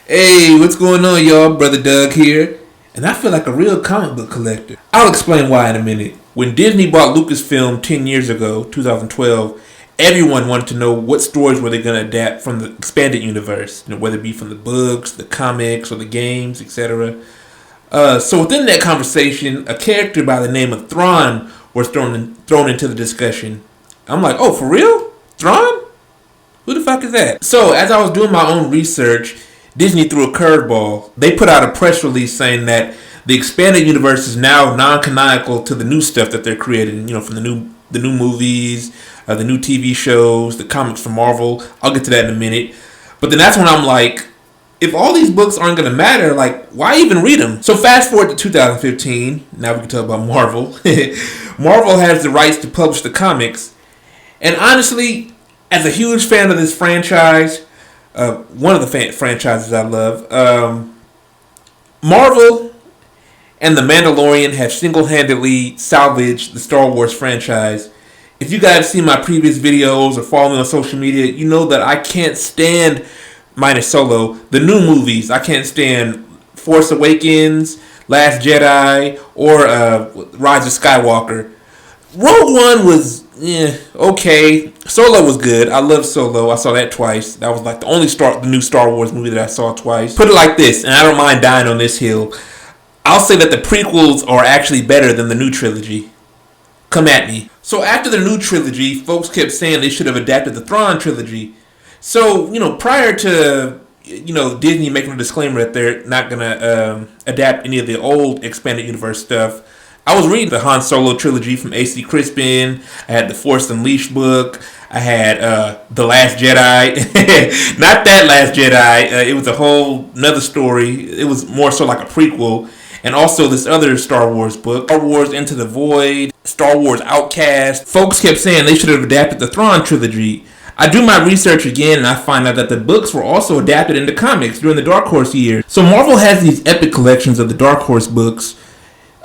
Hey, what's going on, y'all? Brother Doug here, and I feel like a real comic book collector. I'll explain why in a minute. When Disney bought Lucasfilm 10 years ago, 2012, everyone wanted to know what stories were they going to adapt from the expanded universe, whether it be from the books, the comics, or the games, etc. So within that conversation, a character by the name of Thrawn was thrown into the discussion. I'm like, oh, for real? Thrawn? Who the fuck is that? So as I was doing my own research, Disney threw a curveball. They put out a press release saying that the expanded universe is now non-canonical to the new stuff that they're creating. From the new movies, the new TV shows, the comics from Marvel. I'll get to that in a minute. But then that's when I'm like, if all these books aren't going to matter, like, why even read them? So fast forward to 2015. Now we can talk about Marvel. Marvel has the rights to publish the comics. And honestly, as a huge fan of this franchise, one of the franchises I love, Marvel and The Mandalorian have single-handedly salvaged the Star Wars franchise. If you guys see my previous videos or follow me on social media, you know that I can't stand, minus Solo, the new movies. I can't stand Force Awakens, Last Jedi, or Rise of Skywalker. Rogue One was okay. Solo was good. I love Solo. I saw that twice. That was like the new Star Wars movie that I saw twice. Put it like this, and I don't mind dying on this hill. I'll say that the prequels are actually better than the new trilogy. Come at me. So after the new trilogy, folks kept saying they should have adapted the Thrawn trilogy. So, prior to, Disney making a disclaimer that they're not going to adapt any of the old expanded universe stuff, I was reading the Han Solo trilogy from A.C. Crispin. I had the Force Unleashed book. I had The Last Jedi. Not that Last Jedi. It was a whole another story. It was more so like a prequel. And also this other Star Wars book, Star Wars Into the Void, Star Wars Outcast. Folks kept saying they should have adapted the Thrawn trilogy. I do my research again and I find out that the books were also adapted into comics during the Dark Horse years. So Marvel has these epic collections of the Dark Horse books.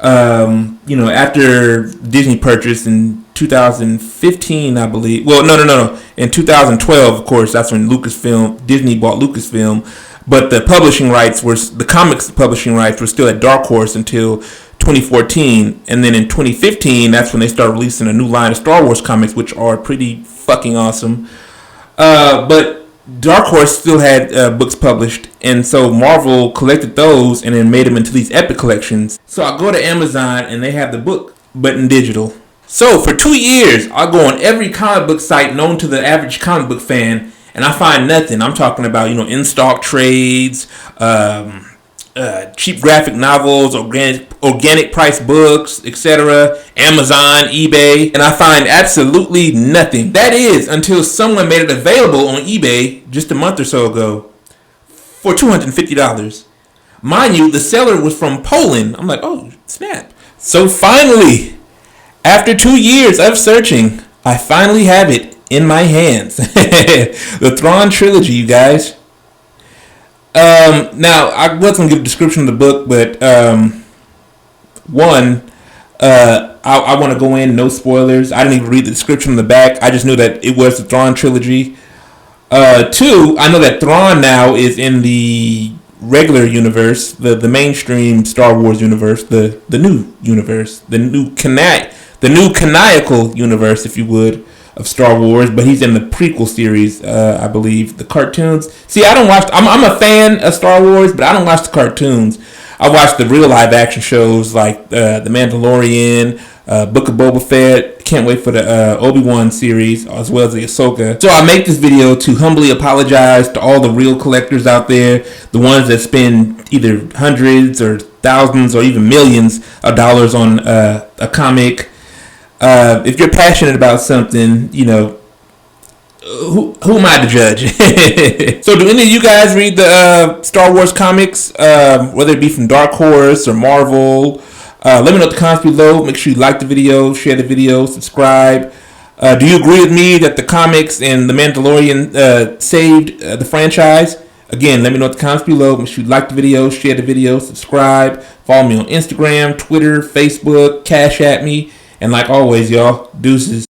After Disney purchased in 2015, I believe. Well, no. In 2012, of course, that's when Disney bought Lucasfilm. But the comics publishing rights were still at Dark Horse until 2014. And then in 2015, that's when they started releasing a new line of Star Wars comics, which are pretty fucking awesome. But Dark Horse still had books published, and so Marvel collected those and then made them into these epic collections. So I go to Amazon and they have the book, but in digital. So for 2 years, I go on every comic book site known to the average comic book fan, and I find nothing. I'm talking about, in-stock trades, cheap graphic novels, organic price books, etc., Amazon, eBay, and I find absolutely nothing. That is, until someone made it available on eBay just a month or so ago for $250. Mind you, the seller was from Poland. I'm like, oh, snap. So finally, after 2 years of searching, I finally have it in my hands. The Thrawn trilogy, you guys. Now, I wasn't going to give a description of the book, but I want to go in, no spoilers. I didn't even read the description on the back. I just knew that it was the Thrawn trilogy. 2, I know that Thrawn now is in the regular universe, the mainstream Star Wars universe, the new universe, the new canonical universe, if you would, of Star Wars, but he's in the prequel series, I believe, the cartoons. See, I'm a fan of Star Wars, but I don't watch the cartoons. I watch the real live action shows like The Mandalorian, Book of Boba Fett. Can't wait for the Obi-Wan series, as well as the Ahsoka. So I make this video to humbly apologize to all the real collectors out there, the ones that spend either hundreds or thousands or even millions of dollars on a comic. If you're passionate about something, who am I to judge? So do any of you guys read the Star Wars comics, whether it be from Dark Horse or Marvel? Let me know in the comments below. Make sure you like the video, share the video, subscribe. Do you agree with me that the comics and The Mandalorian saved the franchise? Again, let me know in the comments below. Make sure you like the video, share the video, subscribe. Follow me on Instagram, Twitter, Facebook, Cash at me. And like always, y'all, deuces.